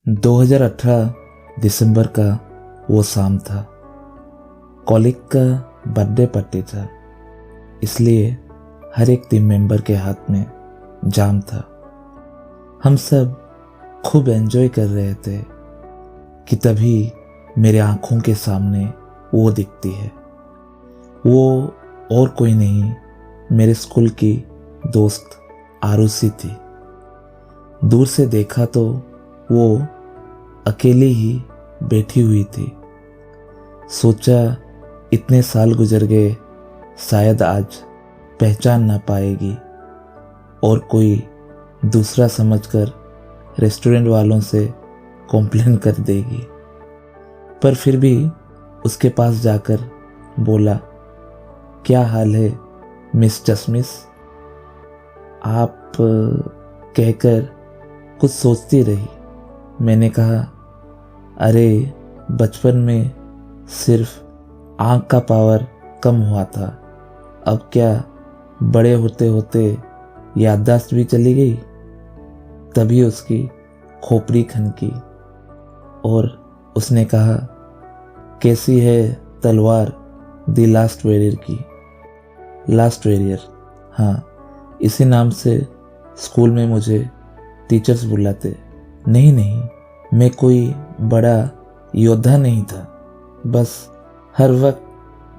2018 दिसंबर का वो शाम था। कॉलिग का बर्थडे पार्टी था, इसलिए हर एक टीम मेंबर के हाथ में जाम था। हम सब खूब एंजॉय कर रहे थे कि तभी मेरे आंखों के सामने वो दिखती है। वो और कोई नहीं, मेरे स्कूल की दोस्त आरुषि थी। दूर से देखा तो वो अकेली ही बैठी हुई थी। सोचा इतने साल गुजर गए, शायद आज पहचान ना पाएगी और कोई दूसरा समझकर रेस्टोरेंट वालों से कॉम्प्लेन कर देगी। पर फिर भी उसके पास जाकर बोला, क्या हाल है मिस जसमिस? आप कहकर कुछ सोचती रही। मैंने कहा, अरे बचपन में सिर्फ आँख का पावर कम हुआ था, अब क्या बड़े होते होते याददाश्त भी चली गई। तभी उसकी खोपड़ी खनकी और उसने कहा, कैसी है तलवार दी लास्ट वॉरियर की? लास्ट वॉरियर, हाँ, इसी नाम से स्कूल में मुझे टीचर्स बुलाते। नहीं, मैं कोई बड़ा योद्धा नहीं था, बस हर वक्त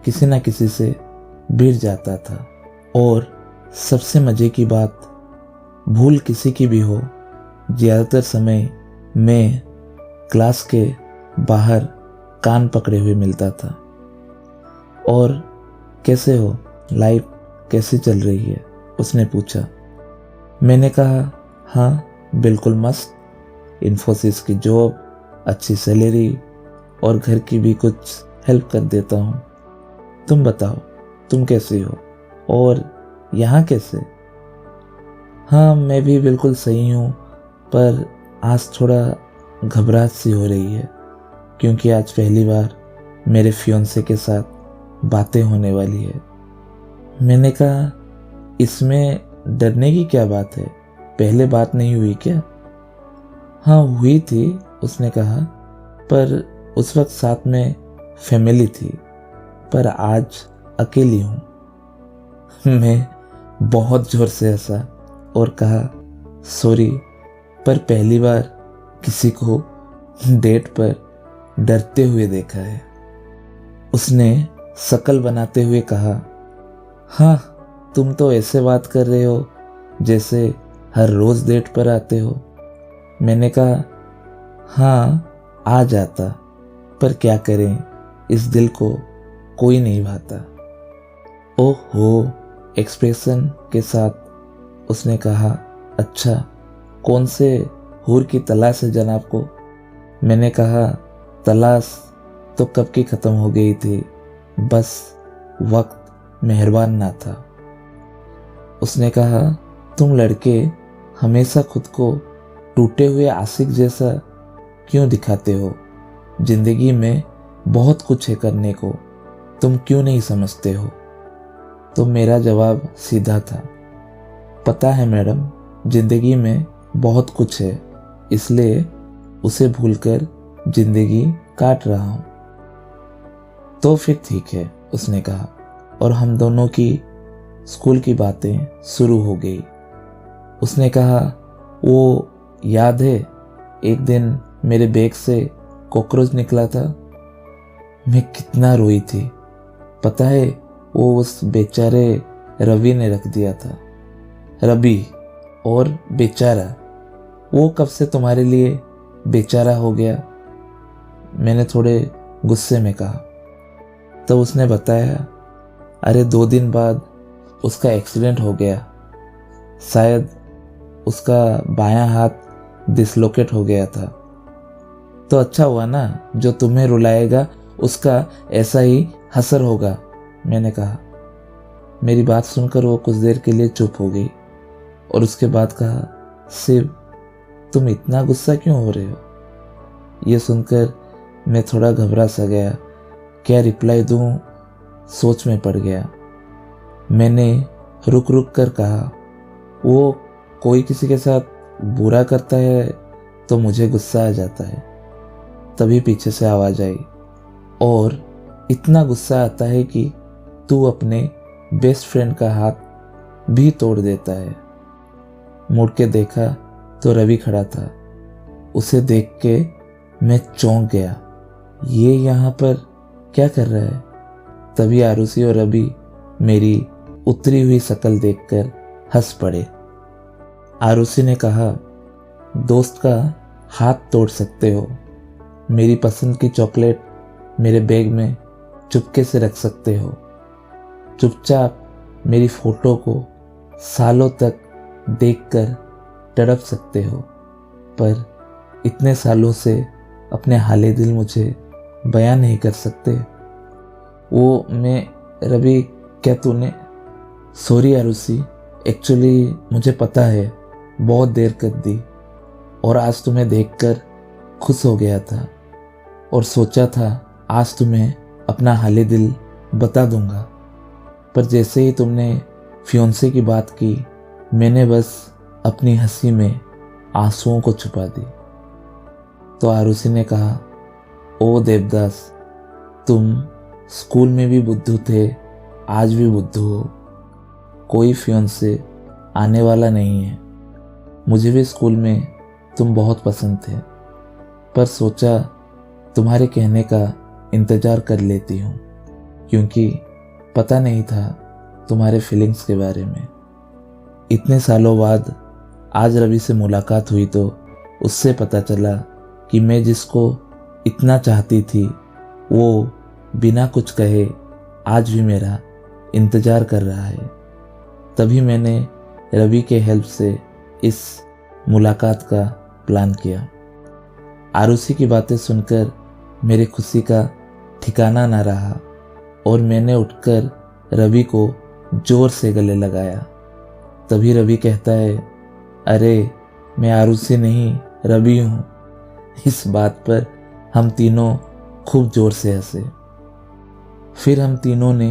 किसी न किसी से भिड़ जाता था। और सबसे मज़े की बात, भूल किसी की भी हो, ज़्यादातर समय मैं क्लास के बाहर कान पकड़े हुए मिलता था। और कैसे हो, लाइफ कैसी चल रही है? उसने पूछा। मैंने कहा, हाँ बिल्कुल मस्त, इन्फोसिस की जॉब, अच्छी सैलरी और घर की भी कुछ हेल्प कर देता हूँ। तुम बताओ, तुम कैसी हो और यहाँ कैसे? हाँ मैं भी बिल्कुल सही हूँ, पर आज थोड़ा घबराहट सी हो रही है क्योंकि आज पहली बार मेरे फियोंसे के साथ बातें होने वाली है। मैंने कहा, इसमें डरने की क्या बात है, पहले बात नहीं हुई क्या? हाँ हुई थी, उसने कहा, पर उस वक्त साथ में फैमिली थी, पर आज अकेली हूँ। मैं बहुत जोर से हंसा और कहा, सॉरी, पर पहली बार किसी को डेट पर डरते हुए देखा है। उसने शकल बनाते हुए कहा, हाँ तुम तो ऐसे बात कर रहे हो जैसे हर रोज डेट पर आते हो। मैंने कहा, हाँ आ जाता, पर क्या करें, इस दिल को कोई नहीं भाता। ओहो, एक्सप्रेशन के साथ उसने कहा, अच्छा कौन से हूर की तलाश है जनाब को? मैंने कहा, तलाश तो कब की ख़त्म हो गई थी, बस वक्त मेहरबान ना था। उसने कहा, तुम लड़के हमेशा खुद को टूटे हुए आशिक जैसा क्यों दिखाते हो? जिंदगी में बहुत कुछ है करने को, तुम क्यों नहीं समझते हो? तो मेरा जवाब सीधा था, पता है मैडम, जिंदगी में बहुत कुछ है, इसलिए उसे भूलकर जिंदगी काट रहा हूँ। तो फिर ठीक है, उसने कहा, और हम दोनों की स्कूल की बातें शुरू हो गई। उसने कहा, वो याद है एक दिन मेरे बैग से कॉकरोच निकला था? मैं कितना रोई थी, पता है वो उस बेचारे रवि ने रख दिया था। रवि और बेचारा, वो कब से तुम्हारे लिए बेचारा हो गया? मैंने थोड़े गुस्से में कहा। तो उसने बताया, अरे 2 दिन बाद उसका एक्सीडेंट हो गया, शायद उसका बायां हाथ डिसलोकेट हो गया था। तो अच्छा हुआ ना, जो तुम्हें रुलाएगा उसका ऐसा ही हसर होगा। मैंने कहा। मेरी बात सुनकर वो कुछ देर के लिए चुप हो गई और उसके बाद कहा, शिव तुम इतना गुस्सा क्यों हो रहे हो? ये सुनकर मैं थोड़ा घबरा सा गया, क्या रिप्लाई दूं, सोच में पड़ गया। मैंने रुक कर कहा, वो कोई किसी के साथ बुरा करता है तो मुझे गुस्सा आ जाता है। तभी पीछे से आवाज़ आई और इतना गुस्सा आता है कि तू अपने बेस्ट फ्रेंड का हाथ भी तोड़ देता है। मुड़ के देखा तो रवि खड़ा था। उसे देख के मैं चौंक गया, ये यहाँ पर क्या कर रहा है। तभी आरुषि और रवि मेरी उतरी हुई शक्ल देखकर हंस पड़े। आरुषि ने कहा, दोस्त का हाथ तोड़ सकते हो, मेरी पसंद की चॉकलेट मेरे बैग में चुपके से रख सकते हो, चुपचाप मेरी फोटो को सालों तक देखकर तड़प सकते हो, पर इतने सालों से अपने हाले दिल मुझे बयान नहीं कर सकते। वो मैं रवि, क्या तूने? सॉरी आरुषि, एक्चुअली मुझे पता है बहुत देर कर दी और आज तुम्हें देखकर खुश हो गया था और सोचा था आज तुम्हें अपना हाले दिल बता दूंगा, पर जैसे ही तुमने फियोंसे की बात की मैंने बस अपनी हंसी में आंसुओं को छुपा दी। तो आरुषि ने कहा, ओ देवदास, तुम स्कूल में भी बुद्धू थे, आज भी बुद्धू हो। कोई फियोंसे आने वाला नहीं है। मुझे भी स्कूल में तुम बहुत पसंद थे, पर सोचा तुम्हारे कहने का इंतज़ार कर लेती हूँ, क्योंकि पता नहीं था तुम्हारे फीलिंग्स के बारे में। इतने सालों बाद आज रवि से मुलाकात हुई तो उससे पता चला कि मैं जिसको इतना चाहती थी वो बिना कुछ कहे आज भी मेरा इंतज़ार कर रहा है। तभी मैंने रवि के हेल्प से इस मुलाकात का प्लान किया। आरुषि की बातें सुनकर मेरी खुशी का ठिकाना ना रहा और मैंने उठकर रवि को जोर से गले लगाया। तभी रवि कहता है, अरे मैं आरुषि नहीं रवि हूँ। इस बात पर हम तीनों खूब जोर से हंसे। फिर हम तीनों ने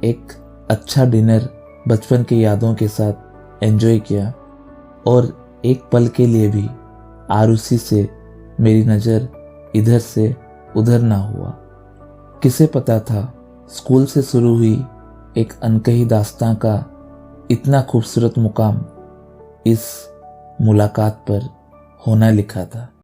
एक अच्छा डिनर बचपन की यादों के साथ एंजॉय किया और एक पल के लिए भी आरुषि से मेरी नज़र इधर से उधर ना हुआ। किसे पता था स्कूल से शुरू हुई एक अनकही दास्तां का इतना खूबसूरत मुकाम इस मुलाकात पर होना लिखा था।